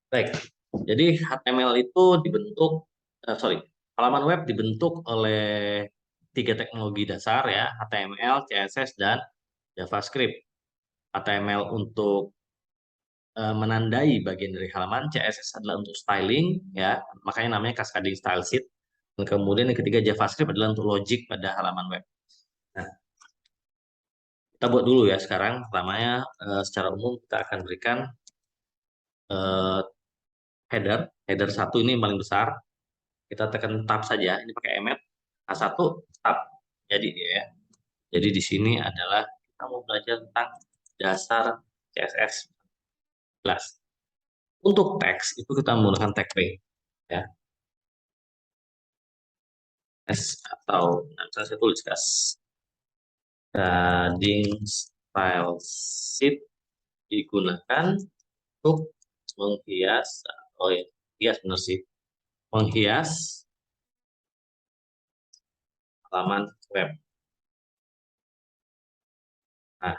Baik, jadi HTML itu dibentuk, halaman web dibentuk oleh tiga teknologi dasar ya, HTML, CSS, dan JavaScript. HTML untuk menandai bagian dari halaman, CSS adalah untuk styling ya, makanya namanya cascading style sheet. Dan kemudian yang ketiga JavaScript adalah untuk logic pada halaman web. Nah, kita buat dulu ya sekarang. Pertamanya secara umum kita akan berikan eh, header. Header satu ini yang paling besar. Kita tekan tab saja. Ini pakai emet. A1 tab. Jadi ya. Jadi di sini adalah kita mau belajar tentang dasar CSS kelas. Untuk teks itu kita menggunakan tag pay ya. S atau misalnya saya tulis cascading style sheet digunakan untuk menghias, oh ya, hias benar sih, menghias halaman web. Nah,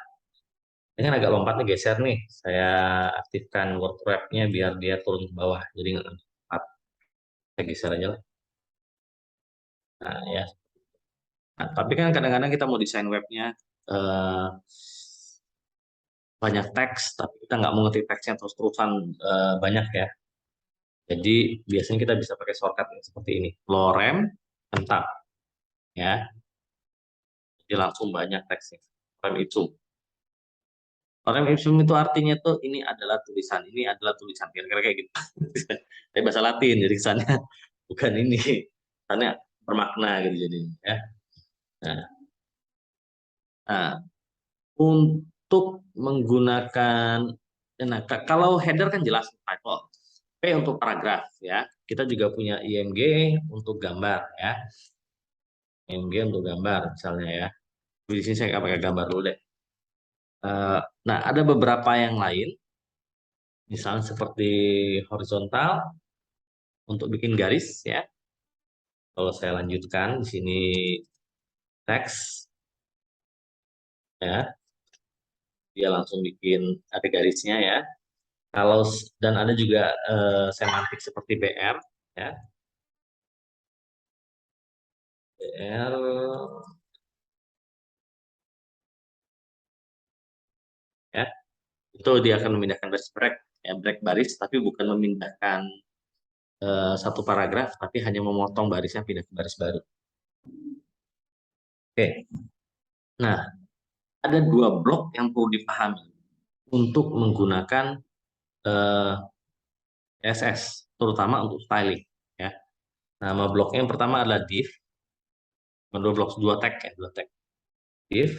ini kan agak lompat nih, geser nih. Saya aktifkan word wrap-nya biar dia turun ke bawah, jadi nggak lompat. Saya geser aja lah. Nah, ya. Nah, tapi kan kadang-kadang kita mau desain webnya eh, banyak teks, tapi kita nggak mau ngetik teksnya terus-terusan banyak ya. Jadi biasanya kita bisa pakai shortcut yang seperti ini. Lorem, tab, ya. Jadi langsung banyak teksnya. Lorem ipsum. Lorem ipsum itu artinya tuh ini adalah tulisan, ini adalah tulisan. Kira-kira kayak gitu. Kayak bahasa Latin, jadi kesannya bukan ini. Kesannya bermakna gitu jadi. Ya. Nah, nah, untuk menggunakan, nah kalau header kan jelas title. P untuk paragraf ya. Kita juga punya IMG untuk gambar ya. IMG untuk gambar misalnya ya. Di sini saya nggak pakai gambar dulu deh. Nah, ada beberapa yang lain, misalnya seperti horizontal untuk bikin garis ya. Kalau saya lanjutkan di sini teks ya, dia langsung bikin ada garisnya ya. Kalau dan ada juga semantik seperti BR ya. BR ya. Itu dia akan memindahkan baris break ya, break baris tapi bukan memindahkan satu paragraf tapi hanya memotong barisnya pindah ke baris baru. Oke. Nah, ada dua blok yang perlu dipahami untuk menggunakan eh, CSS, terutama untuk styling. Ya. Nama bloknya yang pertama adalah div, dua blok, dua tag ya, dua tag. Div,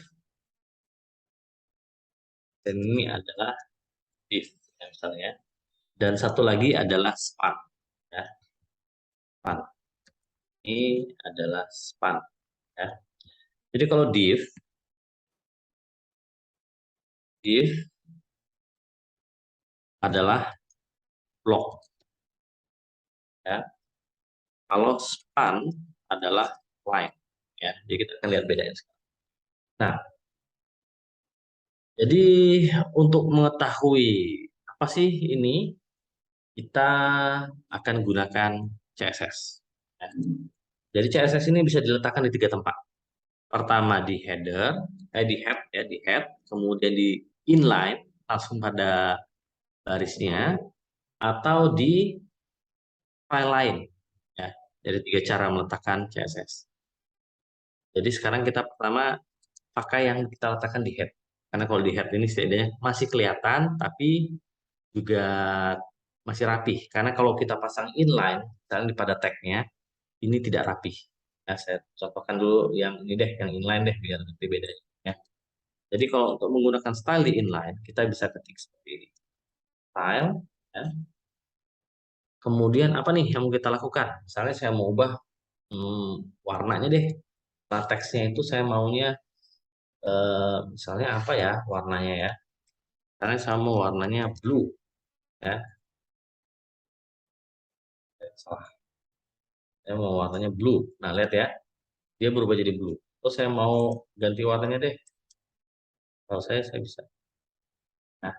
dan ini adalah div, ya, misalnya. Dan satu lagi adalah span. Ya. Span. Ini adalah span. Ya. Jadi kalau div adalah blok. Ya. Kalau span adalah line. Ya. Jadi kita akan lihat bedanya sekarang. Nah, jadi untuk mengetahui apa sih ini, kita akan gunakan CSS. Ya. Jadi CSS ini bisa diletakkan di tiga tempat. Pertama di header, di head ya, di head, kemudian di inline langsung pada barisnya, atau di file lain. Ya. Jadi tiga cara meletakkan CSS. Jadi sekarang kita pertama pakai yang kita letakkan di head. Karena kalau di head ini setidaknya masih kelihatan, tapi juga masih rapih. Karena kalau kita pasang inline, misalnya di pada tagnya, ini tidak rapih. Ya, saya contohkan dulu yang ini deh, yang inline deh, biar nanti bedanya. Ya. Jadi kalau untuk menggunakan style di inline, kita bisa ketik seperti ini. Style, ya. Kemudian apa nih yang mau kita lakukan? Misalnya saya mau ubah warnanya deh. Teksnya itu saya maunya misalnya apa ya warnanya ya. Misalnya saya mau warnanya blue, ya. Salah. Saya mau warnanya blue. Nah, lihat ya, dia berubah jadi blue. Terus saya mau ganti warnanya deh. Kalau saya bisa. Nah,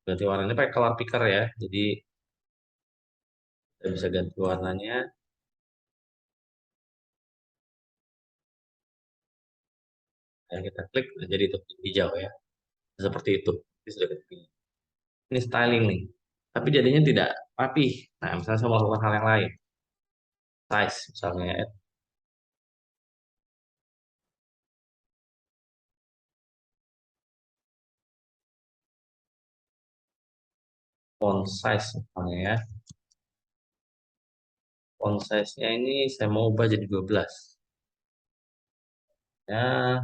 ganti warnanya pakai color picker ya. Jadi Kita bisa ganti warnanya. Dan kita klik, jadi itu hijau ya. Seperti itu. Ini sudah kepilih. Ini styling nih. Tapi jadinya tidak rapih. Nah, misalnya saya mau melakukan hal yang lain. Size misalnya ya. Font size misalnya ya. Font size-nya ini saya mau ubah jadi 12. Ya,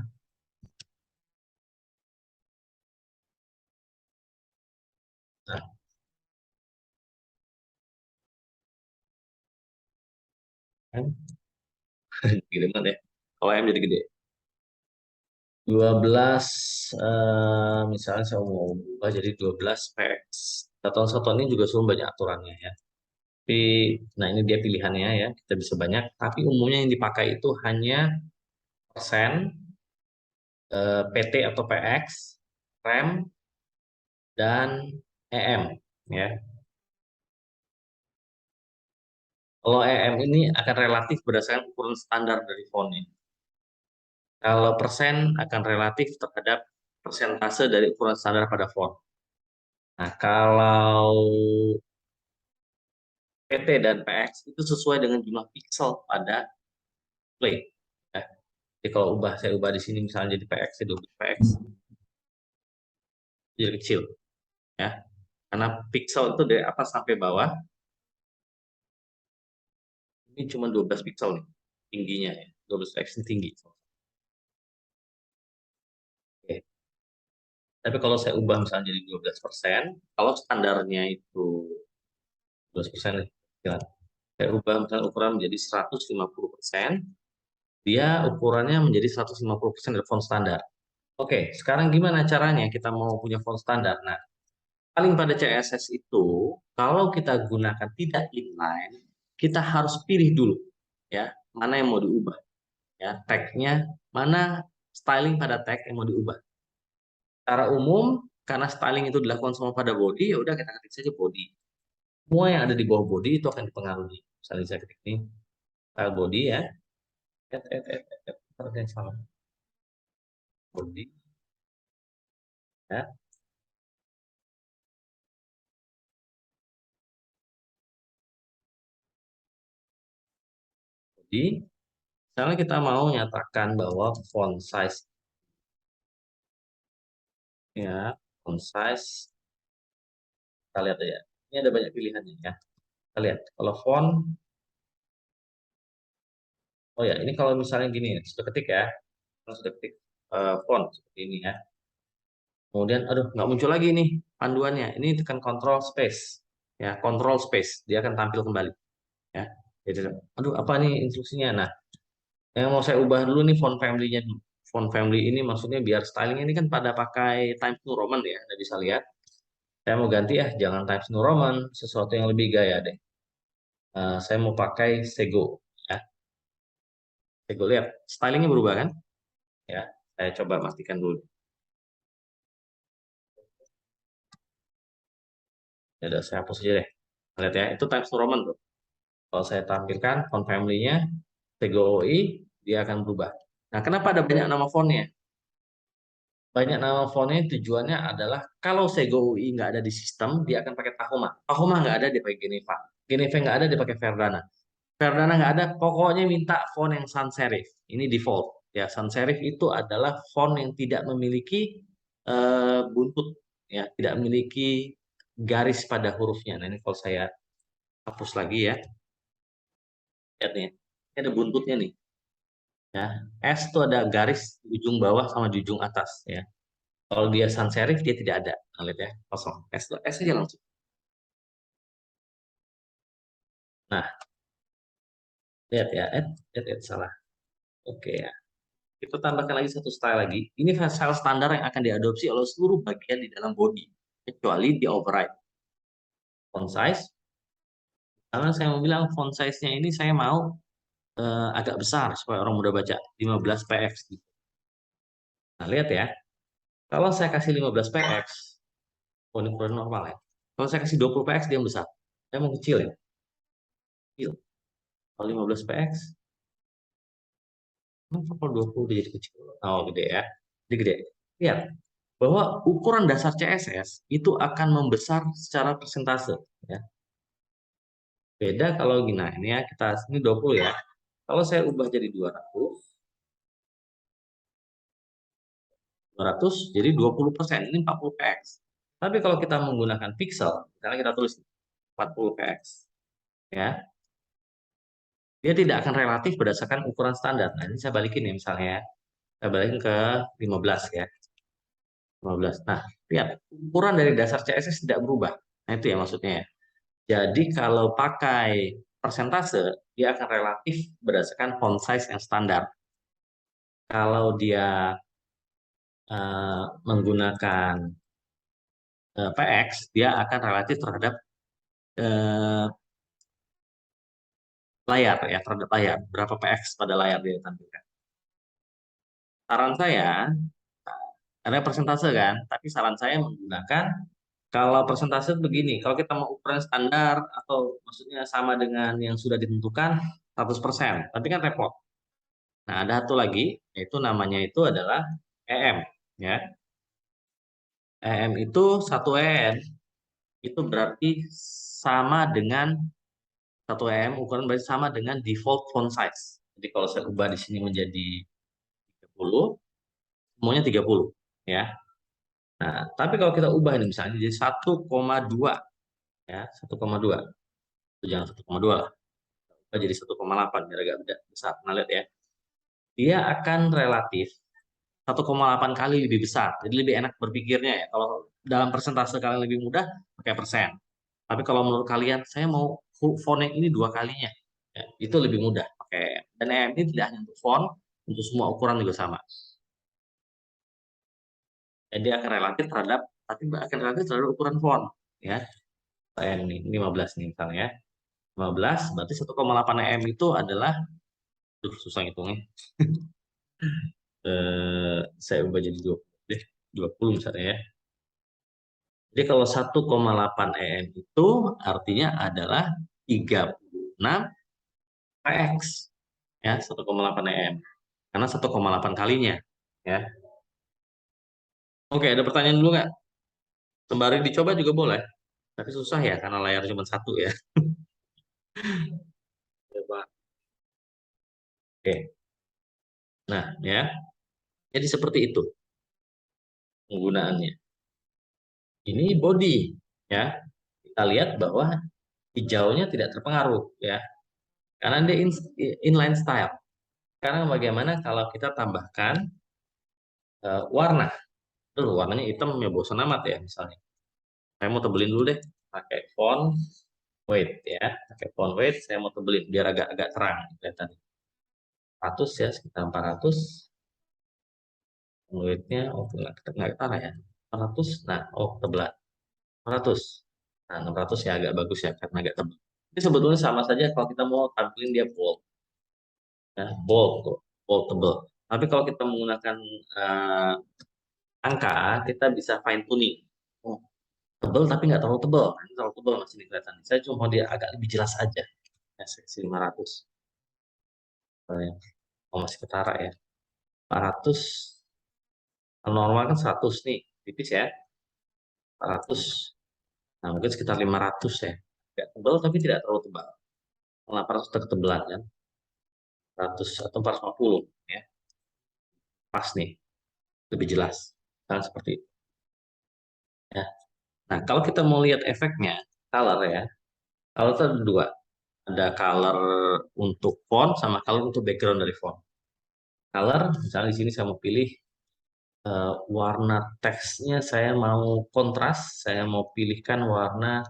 nah, kan gede banget ya. Kalau M jadi gede. 12 misalnya saya mau ubah jadi 12 px. Satuan-satuan ini juga sebenarnya banyak aturannya ya. Tapi nah ini dia pilihannya ya. Kita bisa banyak, tapi umumnya yang dipakai itu hanya persen, PT atau PX, rem dan EM ya. Kalau EM ini akan relatif berdasarkan ukuran standar dari fontnya. Kalau persen akan relatif terhadap persentase dari ukuran standar pada font. Nah, kalau PT dan PX itu sesuai dengan jumlah pixel pada plate. Ya. Jadi kalau saya ubah di sini misalnya jadi PX, jadi PX jadi kecil. Ya. Karena pixel itu dari atas sampai bawah, ini cuma 12 pixel nih, tingginya ya. 12 px ini tinggi. Oke. Tapi kalau saya ubah misalnya jadi 12%, kalau standarnya itu 12% nih, ya. Saya ubah misalnya ukuran menjadi 150%, dia ukurannya menjadi 150% dari font standar. Oke, sekarang gimana caranya kita mau punya font standar? Nah, paling pada CSS itu, kalau kita gunakan tidak inline, kita harus pilih dulu ya, mana yang mau diubah. Ya, tagnya, mana styling pada tag yang mau diubah. Secara umum, karena styling itu dilakukan semua pada body, ya udah kita ketik saja body. Semua yang ada di bawah body itu akan dipengaruhi. Misalnya saya ketik ini, style body ya, ada yang salah. Body, ya, body. Misalnya kita mau nyatakan bahwa font size, ya, font size, kita lihat aja. Ini ada banyak pilihannya ya. Kita lihat, kalau font, oh ya, ini kalau misalnya gini, sudah ketik ya, sudah ketik font seperti ini ya. Kemudian, aduh, nggak muncul lagi nih panduannya. Ini tekan Control Space, ya, Control Space, dia akan tampil kembali, ya. Jadi, aduh, apa nih instruksinya? Nah, yang mau saya ubah dulu nih font family-nya dulu. Font family ini maksudnya biar styling ini kan pada pakai Times New Roman ya, Anda bisa lihat. Saya mau ganti ya, jangan Times New Roman, sesuatu yang lebih gaya deh. Saya mau pakai Sego, ya. Sego lihat, stylingnya berubah kan? Ya, saya coba pastikan dulu. Ya udah, saya hapus aja deh. Lihat ya, itu Times New Roman tuh. Kalau saya tampilkan font family-nya TGOI, dia akan berubah. Nah, kenapa ada banyak nama fontnya? Banyak nama fontnya tujuannya adalah kalau TGOI nggak ada di sistem, dia akan pakai Tahoma. Tahoma nggak ada, dia pakai Geneva. Geneva nggak ada, dia pakai Verdana. Verdana nggak ada, pokoknya minta font yang sans serif. Ini default. Ya, sans serif itu adalah font yang tidak memiliki buntut, ya, tidak memiliki garis pada hurufnya. Nah, ini kalau saya hapus lagi ya, lihat nih, ini ada buntutnya nih. Ya, S itu ada garis di ujung bawah sama di ujung atas ya. Kalau dia sans serif dia tidak ada. Nah, lihat ya, kosong. S itu S aja langsung. Nah, lihat ya, salah. Oke ya. Kita tambahkan lagi satu style lagi. Ini style standar yang akan diadopsi oleh seluruh bagian di dalam body, kecuali di override. Font size. Karena saya mau bilang font size-nya ini saya mau agak besar supaya orang mudah baca. 15 px. Nah, lihat ya. Kalau saya kasih 15 px, oh ini ukuran normal ya. Kalau saya kasih 20 px dia besar. Saya mau kecil ya. kecil. Kalau 15 px, kalau 20 udah jadi kecil. Oh, gede ya. Jadi gede. Lihat bahwa ukuran dasar CSS itu akan membesar secara persentase. Ya. Beda kalau gini, nah ini ya kita ini 20 ya. Kalau saya ubah jadi 200 jadi 20%, ini 40 px. Tapi kalau kita menggunakan pixel, misalnya kita tulis 40 px, ya, dia tidak akan relatif berdasarkan ukuran standar. Nah, ini saya balikin ya misalnya ya. Saya balikin ke 15 ya. 15. Nah, lihat, ukuran dari dasar CSS tidak berubah. Nah, itu ya maksudnya ya. Jadi kalau pakai persentase, dia akan relatif berdasarkan font size yang standar. Kalau dia menggunakan PX, dia akan relatif terhadap eh, layar ya, terhadap layar. Berapa PX pada layar dia tampilkan. Saran saya, ada persentase kan, tapi saran saya menggunakan kalau persentase begini, kalau kita mau ukuran standar atau maksudnya sama dengan yang sudah ditentukan 100%, tapi kan repot. Nah, ada satu lagi, yaitu namanya itu adalah EM, ya. EM itu 1 EM, itu berarti sama dengan 1 EM, ukuran berarti sama dengan default font size. Jadi kalau saya ubah di sini menjadi 30, semuanya 30, ya. Nah, tapi kalau kita ubah ini misalnya jadi 1,2, ya, 1,2. Itu jangan 1,2 lah. Kita jadi 1,8 biar agak besar. Nah, lihat ya. Dia akan relatif 1,8 kali lebih besar. Jadi lebih enak berpikirnya ya. Kalau dalam persentase kalian lebih mudah, pakai persen. Tapi kalau menurut kalian, saya mau font yang ini 2 kalinya. Ya, itu lebih mudah. Oke. Dan EM ini tidak hanya untuk font, untuk semua ukuran juga sama. Jadi akan relatif terhadap, tapi akan relatif terhadap ukuran font. Ya, saya ini 15 nih misalnya. Ya. 15 berarti 1,8 EM itu adalah, susah ngitungnya. Saya ubah jadi 20 deh, 20 misalnya ya. Jadi kalau 1,8 EM itu artinya adalah 36 PX, ya, 1,8 EM. Karena 1,8 kalinya, ya. Oke, ada pertanyaan dulu nggak? Sembari dicoba juga boleh, tapi susah ya karena layar cuma satu ya. Coba. Oke, nah ya, jadi seperti itu penggunaannya. Ini body, ya. Kita lihat bahwa hijaunya tidak terpengaruh, ya, karena dia inline style. Sekarang bagaimana kalau kita tambahkan warna? Tuh, warnanya hitam ya bosan amat ya misalnya. Saya mau tebelin dulu deh pakai font weight ya. Pakai font weight saya mau tebelin biar agak-agak terang kelihatan. 100 ya, sekitar 400. Weightnya oh nggak ketara ya. 400. Nah, oh tebelan. 400. Nah, 600 ya agak bagus ya karena agak tebal. Ini sebetulnya sama saja kalau kita mau tampilin dia bold. Ya, bold tuh, bold tebal. Tapi kalau kita menggunakan eh, angka, kita bisa fine tuning. Oh, tebel tapi nggak terlalu tebel. Nah, ini terlalu tebel masih kelihatan. Saya cuma mau dia agak lebih jelas aja. Ya, seksi 500. Oh, masih ketara ya. 400. Kalau normal kan 100 nih. Tipis ya. 400. Nah, mungkin sekitar 500 ya. Agak tebel tapi tidak terlalu tebal. 800 udah ketebelan kan. 100 atau 450 ya. Pas nih. Lebih jelas. Nah, seperti itu. Ya. Nah, kalau kita mau lihat efeknya, color ya. Color itu ada dua. Ada color untuk font sama color untuk background dari font. Color, misalnya di sini saya mau pilih warna teksnya saya mau kontras, saya mau pilihkan warna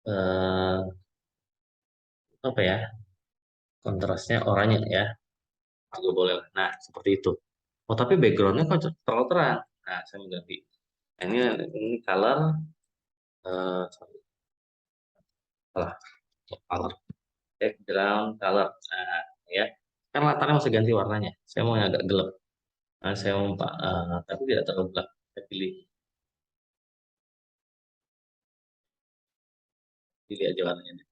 eh, apa ya, kontrasnya oranye ya, juga boleh. Nah, seperti itu. Oh, tapi backgroundnya kok terlalu terang. Nah, saya mau ganti. Nah, ini color, sorry, salah, color, background color. Nah, ya, kan latarnya masih ganti warnanya. Saya mau yang agak gelap. Nah, saya mau tapi tidak terlalu gelap. Saya pilih aja warnanya.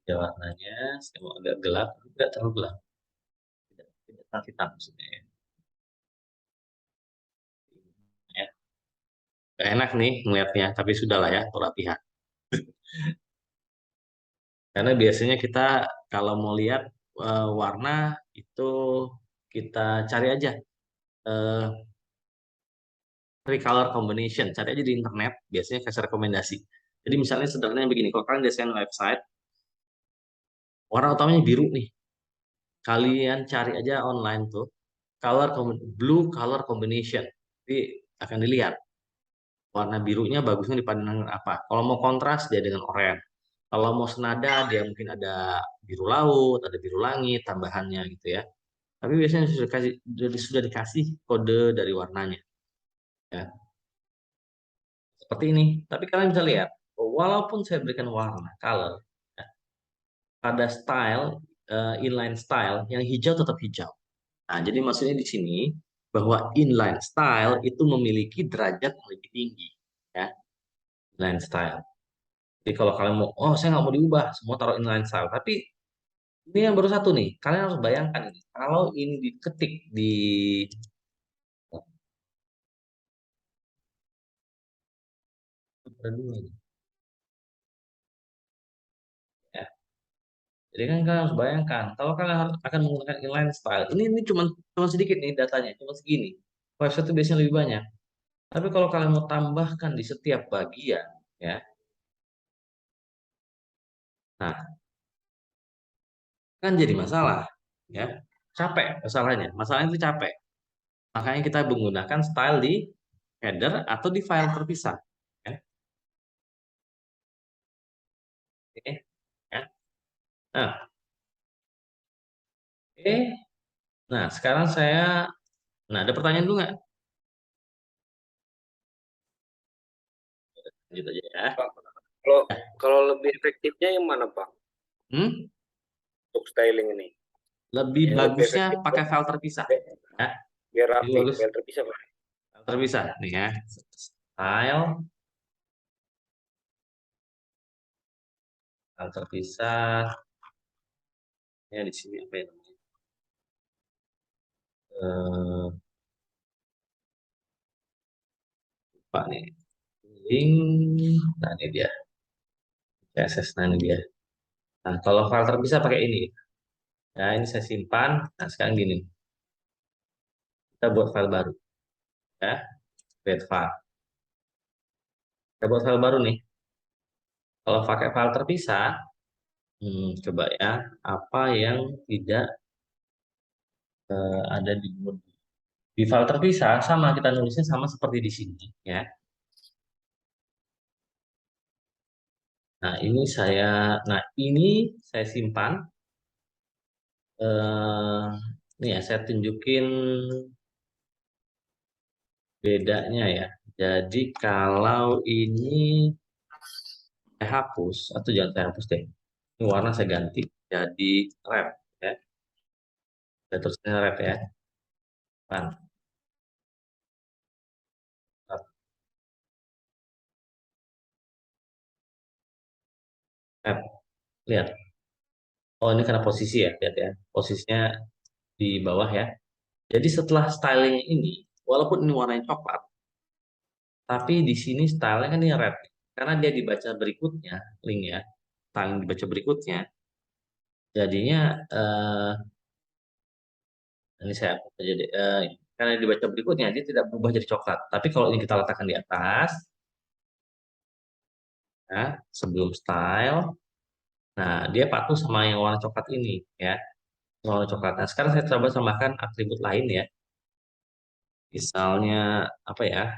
Ya warnanya saya mau agak gelap, tidak terlalu gelap, tidak terlalu hitam maksudnya ya. Ya, nggak enak nih ngelihatnya, tapi sudahlah ya, untuk latihan. Karena biasanya kita kalau mau lihat warna itu kita cari aja eh, three color combination, cari aja di internet, biasanya kasih rekomendasi. Jadi misalnya sederhananya begini, kalau kalian desain website, warna utamanya biru nih, kalian cari aja online tuh blue color combination, jadi akan dilihat warna birunya bagusnya dipandang dengan apa. Kalau mau kontras dia dengan oranye. Kalau mau senada dia mungkin ada biru laut, ada biru langit tambahannya gitu ya. Tapi biasanya sudah dikasih kode dari warnanya ya. Seperti ini. Tapi kalian bisa lihat, walaupun saya berikan warna color ya, pada style inline style yang hijau tetap hijau. Nah, jadi maksudnya di sini bahwa inline style itu memiliki derajat yang lebih tinggi ya, inline style. Jadi kalau kalian mau, oh saya nggak mau diubah, semua taruh inline style. Tapi ini yang baru satu nih, kalian harus bayangkan ini. Kalau ini diketik di ya. Jadi kan kalian harus bayangkan, kalau kalian akan menggunakan inline style, ini cuma sedikit nih datanya, cuma segini. Website itu biasanya lebih banyak. Tapi kalau kalian mau tambahkan di setiap bagian, ya, nah kan jadi masalah, ya, capek masalahnya. Masalahnya itu capek. Makanya kita menggunakan style di header atau di file terpisah. Ya. Oke, ya. Nah, oke. Nah, sekarang nah ada pertanyaan dulu nggak? Lanjut aja ya. Pak, kalau kalau lebih efektifnya yang mana, Pak? Hmm? Untuk styling ini. Lebih Yang lebih bagusnya efektif pakai file terpisah. Ya, biar lebih rapi, bagus biar terpisah, Pak. file terpisah nih ya. Style, file terpisah. Ya di sini apa ya namanya? Eh, Pak nih. Link. Nah ini dia. CSS, nah ini dia. Nah kalau file terpisah pakai ini. Ya ini saya simpan. Nah sekarang gini. Kita buat file baru. Ya, create file. Kita buat file baru nih. Kalau pakai file terpisah, coba ya, apa yang tidak ada di file terpisah sama kita nulisnya sama seperti di sini ya. Nah ini saya simpan. eh Nih ya, saya tunjukin bedanya ya. Jadi kalau ini saya hapus atau jangan saya hapus deh. Ini warna saya ganti jadi red ya. Saya tulisnya red ya. Pan, red. Lihat. Oh ini karena posisi ya, lihat ya. Posisinya di bawah ya. Jadi setelah styling ini, walaupun ini warnanya coklat, tapi di sini stylenya kan ini red. Karena dia dibaca berikutnya, link ya, styling dibaca berikutnya, jadinya ini saya hapus aja deh. Karena dibaca berikutnya, dia tidak berubah jadi coklat. Tapi kalau ini kita letakkan di atas, ya, sebelum style, nah dia patuh sama yang warna coklat ini, ya, warna coklat. Nah sekarang saya coba tambahkan atribut lain ya, misalnya apa ya,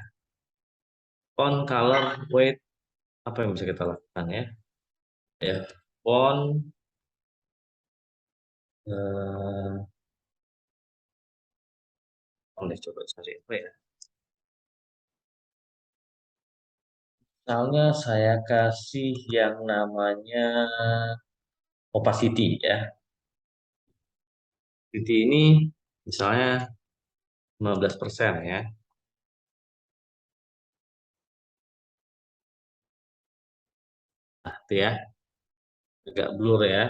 font color weight, apa yang bisa kita lakukan ya? Ya, font eh boleh coba cari apa ya? Misalnya saya kasih yang namanya opacity ya. Opacity ini misalnya 15% ya. Nah, itu ya. agak blur ya.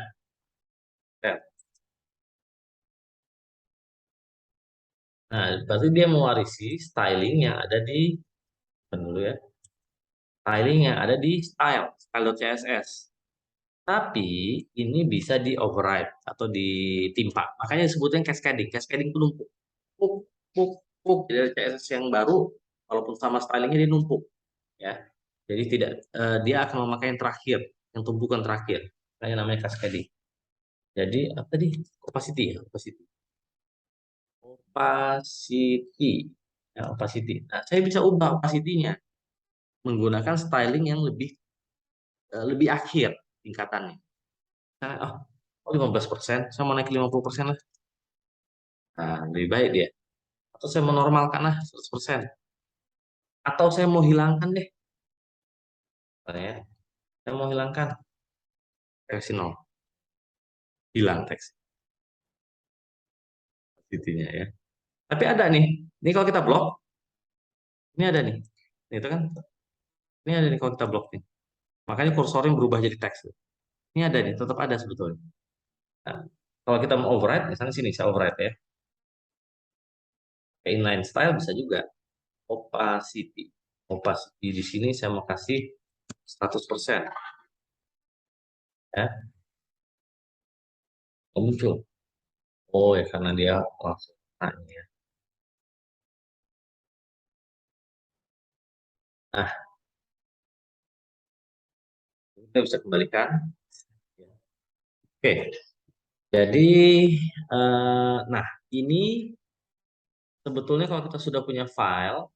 Nah, berarti dia mewarisi styling yang ada di, dulu ya, styling yang ada di style.css. Tapi ini bisa di override atau ditimpa. Makanya disebutnya cascading. Cascading itu numpuk. Puk, puk, puk. Jadi ada CSS yang baru, walaupun sama stylingnya dia numpuk. Ya. Jadi tidak, dia akan memakai yang terakhir, yang tumpukan terakhir. Makanya namanya cascading. Jadi apa tadi? Opacity ya, opacity. Opacity. Ya, opacity. Nah, saya bisa ubah opacity-nya menggunakan styling yang lebih akhir tingkatannya. Nah, oh 15%, saya mau naik 50% lah. Nah, lebih baik dia. Atau saya menormalkan lah 100%. Atau saya mau hilangkan deh. Ya, saya mau hilangkan versi 0. Hilang teks intinya ya. Tapi ada nih. Ini kalau kita blok, ini ada nih. Itu kan. Ini ada nih kalau kita blok nih. Makanya kursornya berubah jadi teks. Ini ada nih, tetap ada sebetulnya. Nah, kalau kita mau override, misalnya sini saya override ya. Inline style bisa juga. Opacity. Opacity di sini saya mau kasih 100%. Ya, muncul. Oh ya, karena dia langsung tanya. Nah, kita bisa kembalikan. Oke, jadi nah ini sebetulnya kalau kita sudah punya file,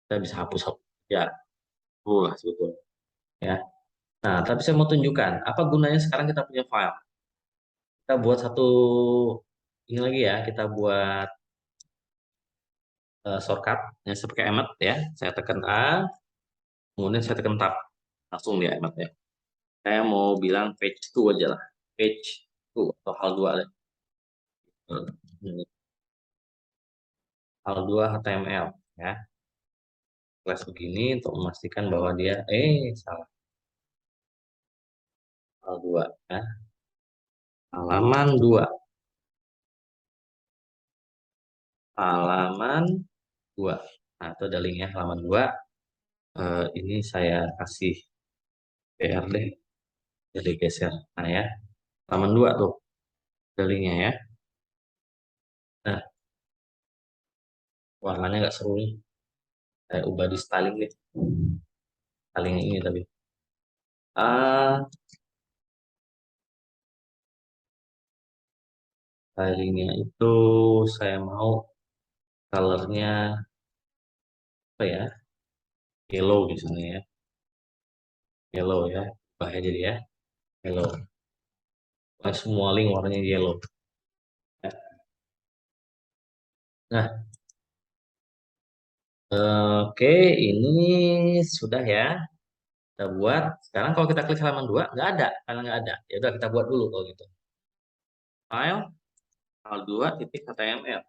kita bisa hapus ya, dulu lah sebetulnya. Ya. Nah, tapi saya mau tunjukkan apa gunanya sekarang kita punya file. Kita buat satu ini lagi ya, kita buat shortcut yang saya pakai emet ya. Saya tekan A, kemudian saya tekan tab, langsung dia emet ya. Saya mau bilang page 2 aja lah, page 2 atau hal 2 deh. Hal 2 HTML ya. Kelas begini untuk memastikan bahwa dia salah. Hal 2 ya. Halaman 2. Halaman 2. Nah, itu ada linknya halaman 2. Ini saya kasih PR deh. Jadi geser. Nah ya. Halaman 2 tuh. Ada linknya ya. Nah, warnanya nggak seru nih. Saya ubah di styling nih. Styling ini tapi. Ah, stylingnya itu saya mau colornya apa ya? Yellow misalnya ya. Yellow ya. Bahaya jadi ya. Yellow. Semua link warnanya yellow. Ya. Nah, oke, ini sudah ya. Kita buat. Sekarang kalau kita klik halaman 2 nggak ada. Karena nggak ada. Ya udah kita buat dulu kalau gitu. File, hal 2 titik HTML.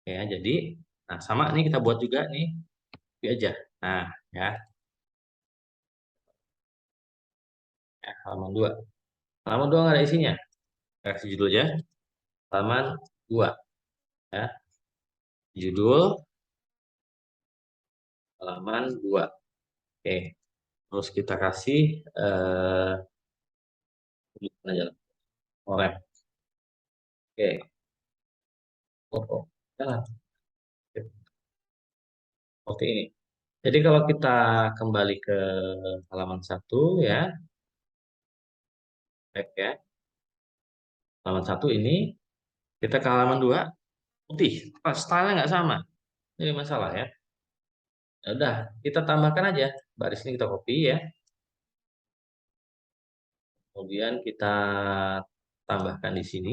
Ya, jadi, nah sama nih kita buat juga nih. Ini aja. Nah, ya, halaman 2. Halaman 2 nggak ada isinya. Kasih judul aja. Halaman 2. Ya, judul halaman 2. Oke. Terus kita kasih aja lah. Orem. Oke. Oh. Jalan. Oke ini. Jadi kalau kita kembali ke halaman 1 ya, back ya. Halaman 1 ini, kita ke halaman 2 putih. Pas stylenya nggak sama. Ini masalah ya. Ya udah, kita tambahkan aja. Baris ini kita copy ya. Kemudian kita tambahkan di sini.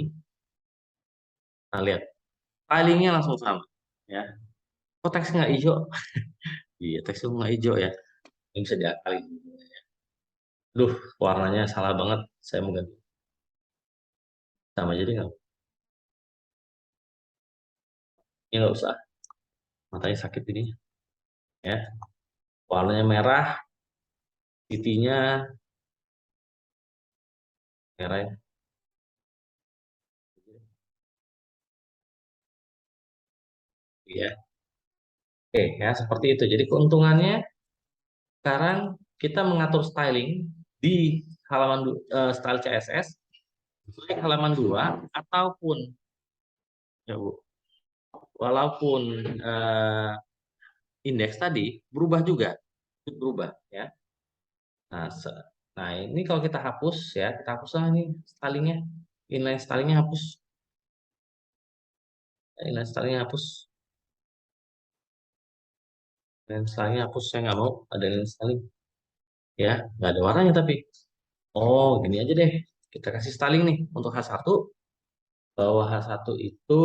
Nah, lihat. Stylingnya langsung sama. Ya. Kok teksnya nggak hijau? Iya, teksnya nggak hijau ya. Ini bisa diakalin. Duh, warnanya salah banget. Saya mau ganti. Sama jadi nggak? Ini nggak usah. Matanya sakit ini. Ya. Warnanya merah. Titiknya merah ya. Iya. Oke, ya seperti itu. Jadi keuntungannya sekarang kita mengatur styling di style CSS baik halaman 2 ataupun ya Bu, walaupun eh, indeks tadi berubah juga, berubah ya. Nah, nah ini kalau kita hapus ya, kita hapuslah ini stylingnya, inline stylingnya hapus, inline stylingnya hapus, inline stylingnya hapus. Saya nggak mau ada inline styling, ya nggak ada warnanya tapi. Oh, gini aja deh. Kita kasih styling nih untuk H1. Bahwa H1 itu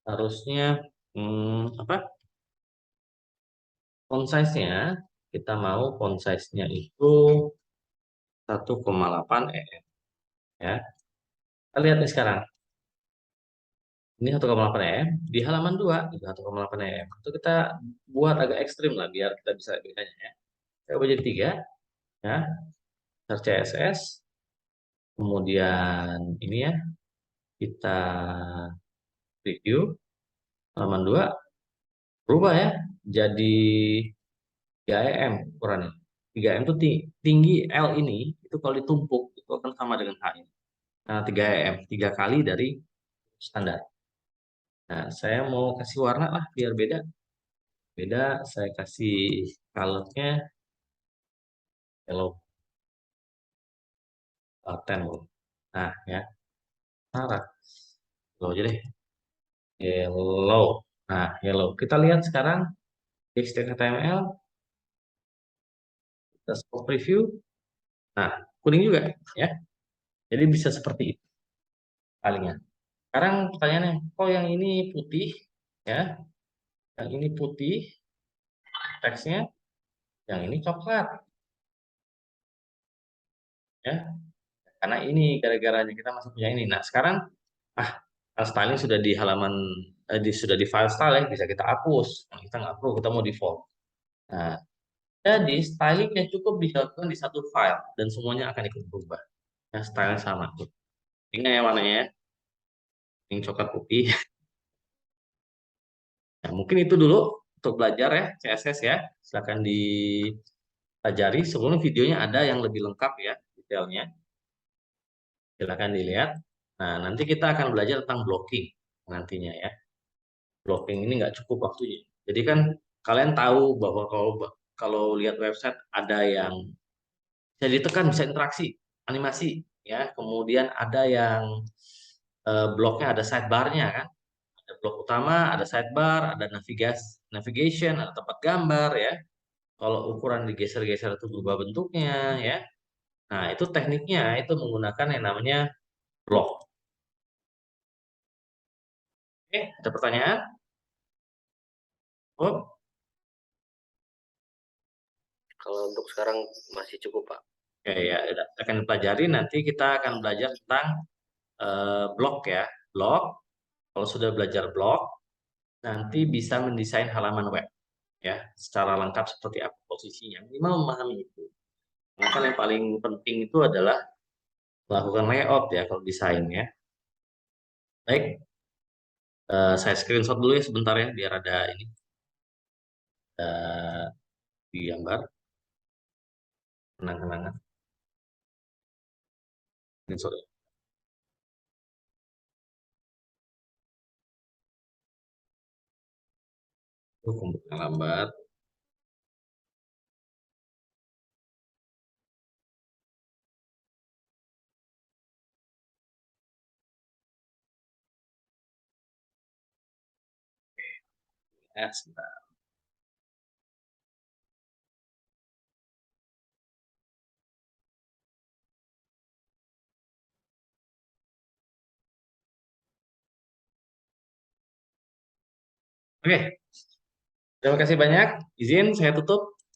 harusnya apa? Font size-nya kita mau font size-nya itu 1,8 em ya. Kita lihat nih sekarang. Ini 1,8 em di halaman 2 juga 1,8 em. Itu kita buat agak ekstrim lah biar kita bisa bedanya ya. Saya ubah jadi 3 ya. Search CSS. Kemudian ini ya kita review halaman 2 berubah ya jadi 3 em ukurannya. 3 em itu tinggi L ini itu kalau ditumpuk itu akan sama dengan H ini. Nah, 3 em, 3 kali dari standar. Nah, saya mau kasih warna lah biar beda. Beda, saya kasih colornya yellow ten. Nah, ya, Sarah. Yellow aja deh. Yellow. Nah, yellow. Kita lihat sekarang di HTML, kita stop preview. Nah, kuning juga, ya. Jadi bisa seperti itu palingnya. Sekarang pertanyaannya, kok yang ini putih, ya? Yang ini putih, teksnya, yang ini coklat, ya? Karena ini gara-garanya kita masih punya ini. Nah, sekarang ah styling sudah di halaman sudah di file style ya bisa kita hapus. Nah, kita nggak perlu, kita mau default. Nah, jadi stylingnya cukup dilakukan di satu file dan semuanya akan ikut berubah. Ya, stylenya sama. Ini ya warnanya ya, yang coklat putih. Nah, mungkin itu dulu untuk belajar ya CSS ya. Silakan dipelajari. Sebelum videonya ada yang lebih lengkap ya detailnya. Silakan dilihat. Nah, nanti kita akan belajar tentang blocking nantinya ya. Blocking ini nggak cukup waktunya. Jadi kan kalian tahu bahwa kalau kalau lihat website ada yang bisa ditekan, bisa interaksi, animasi, ya. Kemudian ada yang bloknya ada sidebarnya kan. Ada blok utama, ada sidebar, ada navigation, ada tempat gambar ya. Kalau ukuran digeser-geser itu berubah bentuknya ya. Nah, itu tekniknya itu menggunakan yang namanya blok. Oke, ada pertanyaan? Oh, Kalau untuk sekarang masih cukup, Pak. ya, ya, ya. Akan dipelajari nanti kita akan belajar tentang blok ya. Blok, kalau sudah belajar blok, nanti bisa mendesain halaman web ya secara lengkap seperti apa posisinya. Minimal memahami itu. Karena kan yang paling penting itu adalah melakukan layout ya kalau desain ya. Baik, saya screenshot dulu ya sebentar ya biar ada ini di gambar kenang-kenangan. Screenshot ya. Komputer lambat. Ya, sebentar. Oke, terima kasih banyak. Izin saya tutup.